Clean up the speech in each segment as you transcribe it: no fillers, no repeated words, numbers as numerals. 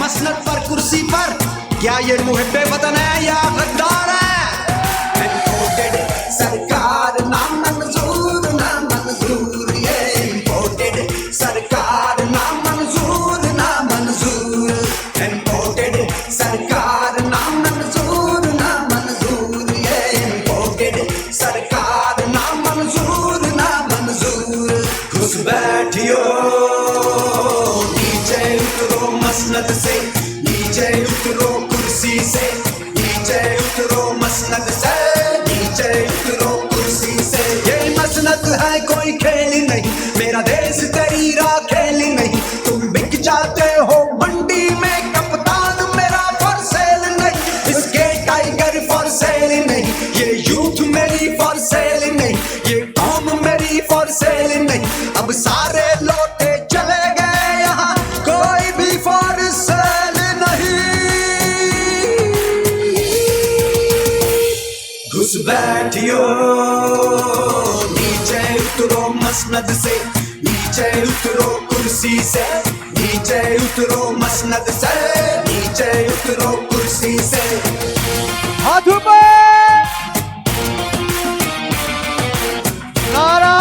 मसनद पर कुर्सी पर, क्या ये मुहिब्बे वतन है या गद्दार है? इम्पोर्टेड सरकार ना मंजूर, ना मंजूर, ये इम्पोर्टेड सरकार ना मंजूर, ना मंजूर, इम्पोर्टेड सरकार ना मंजूर, ना मंजूर, ये इम्पोर्टेड सरकार ना मंजूर, ना मंजूर। घुस बैठियो नीचे उतरो मसनद से, नीचे उतरो कुर्सी से, नीचे उतरो मसनद से, नीचे उतरो कुर्सी से। ये मसनद है कोई खेल नहीं, मेरा देश तेरी राखेल नहीं। तुम बिक जाते हो मंडी में, कप्तान मेरा फॉर सेल नहीं। इसके टाइगर फॉर सेल नहीं, ये यूथ मेरी फॉर सेल नहीं, ये कौम मेरी फॉर सेल नहीं। अब सारे लौटे चले गए यहाँ, कोई भी फॉर सेल नहीं। घुस बैठियो नीचे उतरो मसनद से, नीचे उतरो कुर्सी से, नीचे उतरो मसनद से, नीचे उतरो कुर्सी से। हाथों पे नारा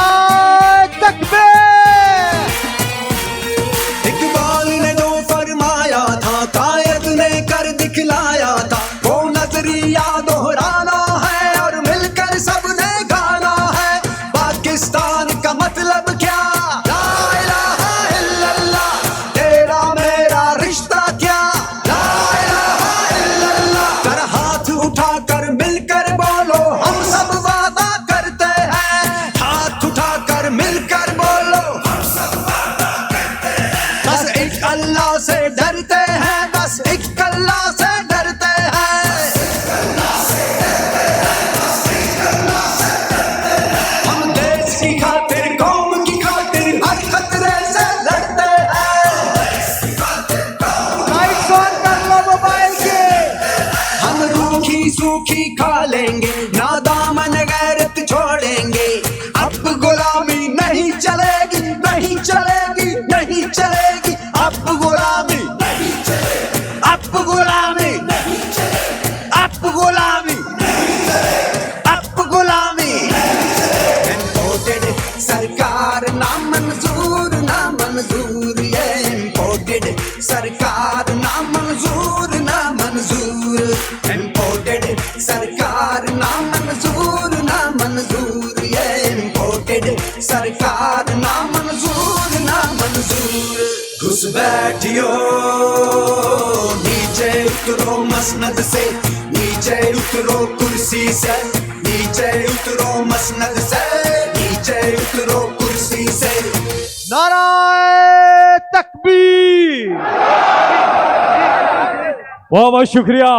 तकबीर। इकबाल ने जो फरमाया था, कायद ने कर दिखलाया था, वो नजरिया दोहराना है और मिलकर सबने गाना है। पाकिस्तान का मतलब क्या? ला इलाहा इल्लल्लाह, तेरा मेरा रिश्ता क्या? ला इलाहा इल्लल्लाह। कर हाथ उठाकर मिलकर बोलो, हम सब वादा करते हैं। हाथ उठाकर मिलकर बोलो, हम सब वादा करते हैं। बस एक अल्लाह से डरते हैं, बस एक अल्लाह से डरते हैं। हम देश की खातिर, कौम की खातिर, हर खतरे से लड़ते हैं। लाइट्स ऑन कर लो मोबाइल के। हम रूखी सूखी खा लेंगे, ना दामन गैरत छोड़ेंगे। अब गुलामी नहीं चलेगी, नहीं चलेगी, नहीं चलेगी। अब गुलामी नहीं चलेगी, अब गुलामी नहीं चलेगी, अब गुलामी नहीं चलेगी, अब गुलामी नहीं चलेगी। इम्पोर्टेड सरकार ना मंजूर, ना मंजूर, ये इम्पोर्टेड सरकार ना मंजूर, ना मंजूर, इम्पोर्टेड सरकार ना मंजूर, ना मंजूर, ये इम्पोर्टेड सरकार ना मंजूर, ना मंजूर। घुस बैठियो नीचे उतरो मसनद से, नीचे उतरो कुर्सी से, नीचे उतरो मसनद से, नीचे उतरो कुर्सी से। नारा तकबीर। बहुत बहुत शुक्रिया।